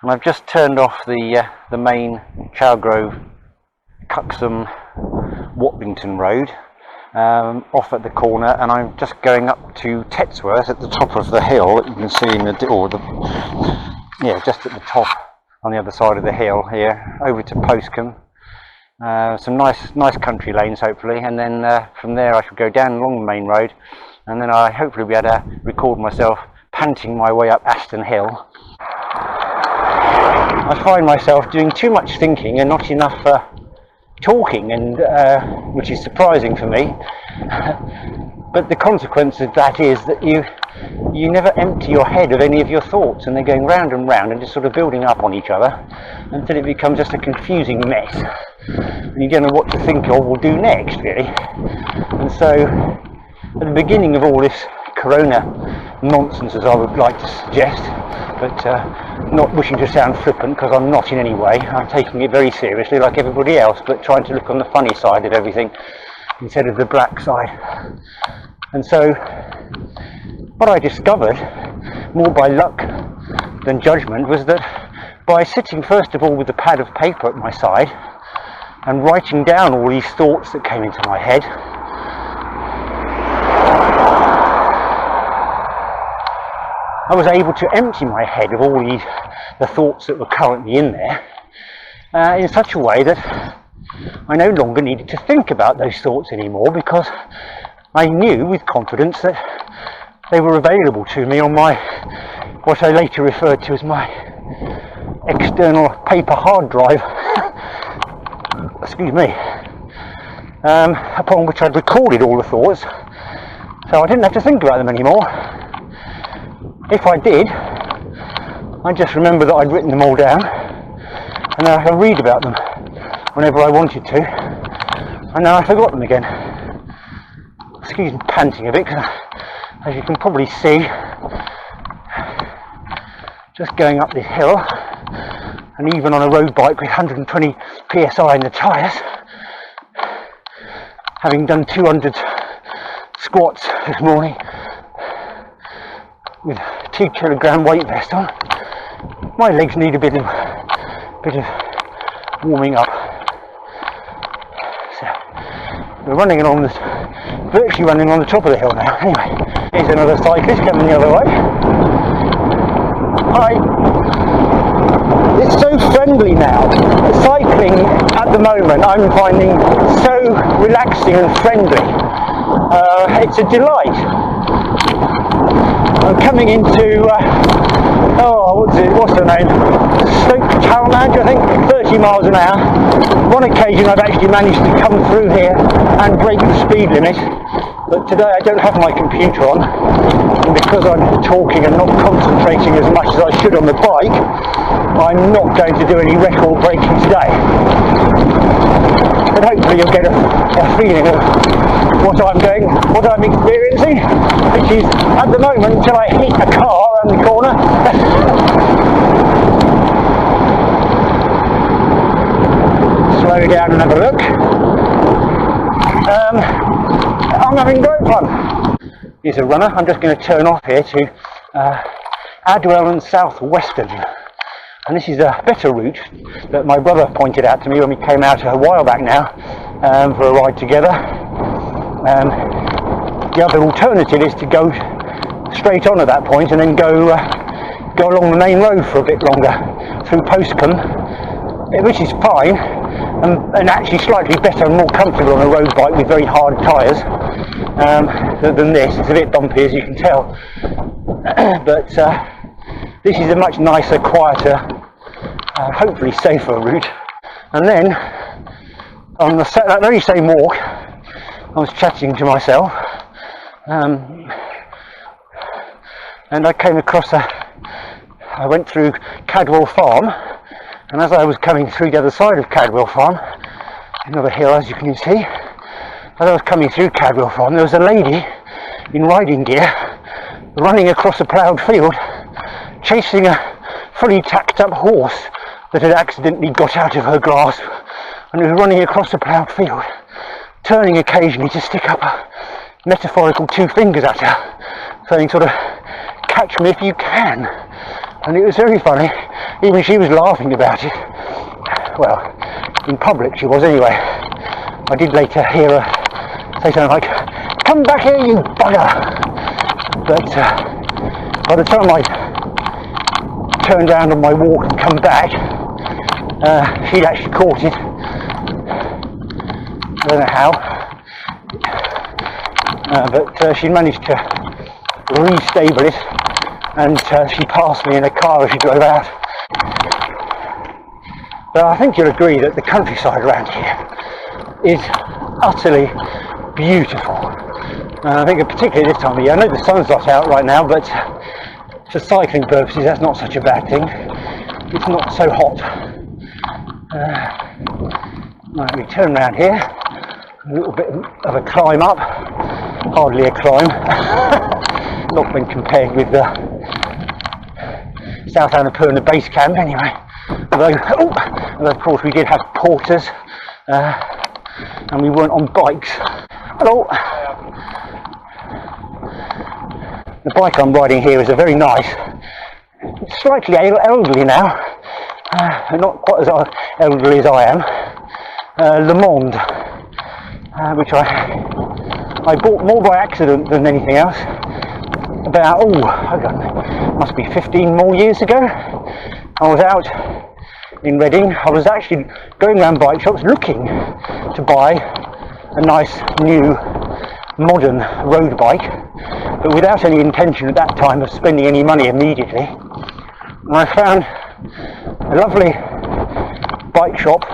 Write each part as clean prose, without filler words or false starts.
and I've just turned off the main Chalgrove Cuxham Watlington Road off at the corner, and I'm just going up to Tetsworth at the top of the hill that you can see in just at the top on the other side of the hill here, over to Postcombe. Some nice country lanes hopefully, and then from there I shall go down along the main road, and then I hopefully be able to record myself panting my way up Aston Hill. I find myself doing too much thinking and not enough talking, and which is surprising for me. But the consequence of that is that you never empty your head of any of your thoughts, and they're going round and round and just sort of building up on each other until it becomes just a confusing mess, and you don't know what to think of or do next, really. And so at the beginning of all this corona nonsense, as I would like to suggest, but not wishing to sound flippant, because I'm not in any way, I'm taking it very seriously like everybody else, but trying to look on the funny side of everything instead of the black side. And so what I discovered, more by luck than judgment, was that by sitting first of all with a pad of paper at my side and writing down all these thoughts that came into my head, I was able to empty my head of all the thoughts that were currently in there in such a way that I no longer needed to think about those thoughts anymore, because I knew with confidence that they were available to me on my, what I later referred to as my external paper hard drive, excuse me, upon which I'd recorded all the thoughts, so I didn't have to think about them anymore. If I did, I just remember that I'd written them all down, and then I could read about them whenever I wanted to, and then I forgot them again. Excuse me panting a bit, because as you can probably see, just going up this hill, and even on a road bike with 120 psi in the tyres, having done 200 squats this morning with a 2 kilogram weight vest on, my legs need a bit of warming up. So we're running along this, virtually running on the top of the hill now. Anyway, here's another cyclist coming the other way. Hi. It's so friendly now. Cycling at the moment I'm finding so relaxing and friendly. It's a delight. I'm coming into, what's the name? Stoke Talmadge, I think, 30 miles an hour. One occasion I've actually managed to come through here and break the speed limit, but today I don't have my computer on, and because I'm talking and not concentrating as much as I should on the bike, I'm not going to do any record breaking today. But hopefully you'll get a feeling of what I'm experiencing, which is at the moment, until I hit a car around the corner. Slow down and have a look. I'm having great fun. Here's a runner. I'm just going to turn off here to Adwell and South Western. And this is a better route that my brother pointed out to me when we came out a while back now for a ride together. The other alternative is to go straight on at that point and then go along the main road for a bit longer through Postcombe, which is fine, and actually slightly better and more comfortable on a road bike with very hard tyres than this. It's a bit bumpy, as you can tell, but this is a much nicer, quieter, hopefully safer route. And then on that very same walk, I was chatting to myself, and I came across I went through Cadwell Farm, and as I was coming through the other side of Cadwell Farm, another hill as you can see, as I was coming through Cadwell Farm, there was a lady in riding gear running across a ploughed field, chasing a fully tacked up horse that had accidentally got out of her grasp, and was running across a ploughed field, turning occasionally to stick up a metaphorical 2 fingers at her, saying sort of, catch me if you can. and it was very funny. Even she was laughing about it. Well, in public she was anyway. I did later hear her say something like, "Come back here, you bugger!" But by the time I turned around on my walk and come back, she'd actually caught it. I don't know how, but she managed to restable it, and she passed me in a car as she drove out. But I think you'll agree that the countryside around here is utterly beautiful. I think particularly this time of year, I know the sun's not out right now, but for cycling purposes that's not such a bad thing. It's not so hot. Right, we turn around here, a little bit of a climb up, hardly a climb, not when compared with the South Annapurna base camp anyway. Although of course we did have porters, and we weren't on bikes. Hello. The bike I'm riding here is a very nice, slightly elderly now, not quite as elderly as I am, Le Monde, which I bought more by accident than anything else. About, must be 15 more years ago. I was out in Reading. I was actually going around bike shops looking to buy a nice new modern road bike, but without any intention at that time of spending any money immediately. And I found a lovely bike shop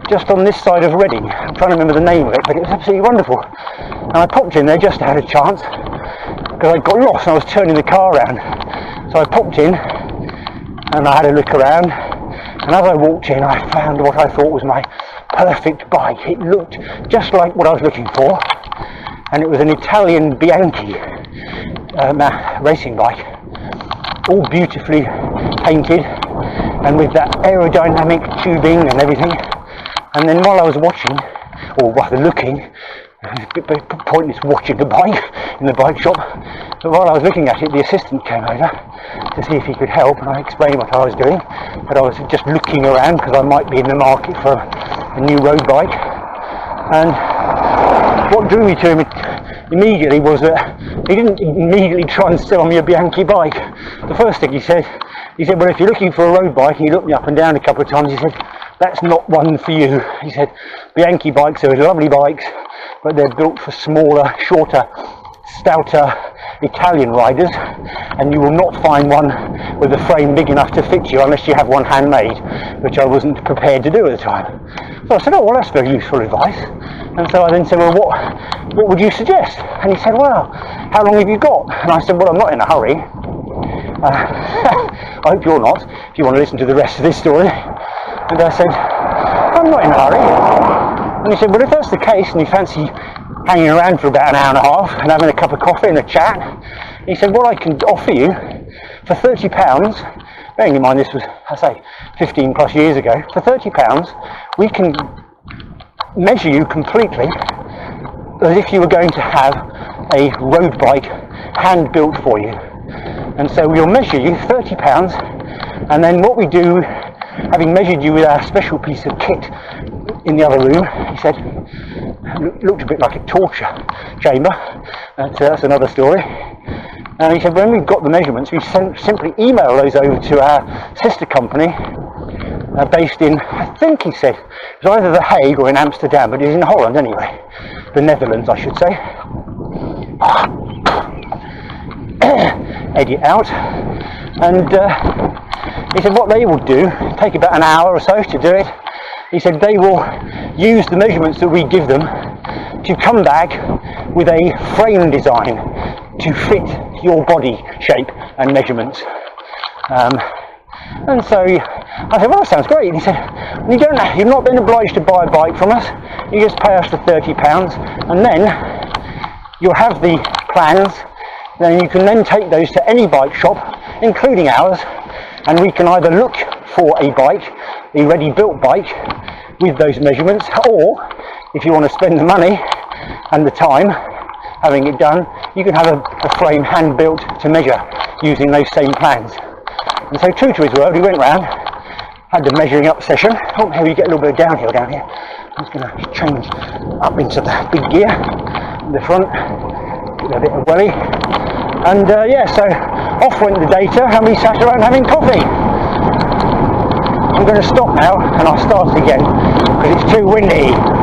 just on this side of Reading. I'm trying to remember the name of it, but it was absolutely wonderful. And I popped in there just to have a chance, because I got lost and I was turning the car around. So I popped in and I had a look around, and as I walked in I found what I thought was my perfect bike. It looked just like what I was looking for, and it was an Italian Bianchi racing bike, all beautifully painted and with that aerodynamic tubing and everything. And then while I was watching, or rather looking, it's a bit pointless watching a bike in the bike shop, but while I was looking at it, the assistant came over to see if he could help, and I explained what I was doing, that I was just looking around because I might be in the market for a new road bike. And what drew me to him immediately was that he didn't immediately try and sell me a Bianchi bike. The first thing he said, well, if you're looking for a road bike, he looked me up and down a couple of times, he said, that's not one for you. He said, Bianchi bikes are lovely bikes, but they're built for smaller, shorter, stouter Italian riders, and you will not find one with a frame big enough to fit you unless you have one handmade, which I wasn't prepared to do at the time. So I said, oh, well, that's very useful advice. And so I then said, well, what would you suggest? And he said, well, how long have you got? And I said, well, I'm not in a hurry. I hope you're not, if you want to listen to the rest of this story. And I said, I'm not in a hurry. And he said, well, if that's the case and you fancy hanging around for about an hour and a half and having a cup of coffee and a chat, he said, what I can offer you for £30, bearing in mind this was, I say, 15 plus years ago, for £30 we can measure you completely as if you were going to have a road bike hand built for you. And so we'll measure you £30, and then what we do, having measured you with our special piece of kit in the other room, he said, looked a bit like a torture chamber, that's another story. And he said, when we've got the measurements, we simply email those over to our sister company, based in, I think he said, it was either The Hague or in Amsterdam, but it's in Holland anyway, the Netherlands I should say. Edit out. And he said what they will do, take about an hour or so to do it, he said they will use the measurements that we give them to come back with a frame design to fit your body shape and measurements. And so I said, well, that sounds great. And he said, you've not been obliged to buy a bike from us, you just pay us the £30, and then you'll have the plans. Then you can then take those to any bike shop, including ours, and we can either look for a bike, a ready-built bike, with those measurements, or if you want to spend the money and the time having it done, you can have a frame hand-built to measure using those same plans. And so true to his word, he went round, had the measuring up session. Oh, here you get a little bit of downhill down here. I'm just going to change up into the big gear in the front, get a bit of welly. And yeah, so off went the data and we sat around having coffee. I'm going to stop now and I'll start again because it's too windy.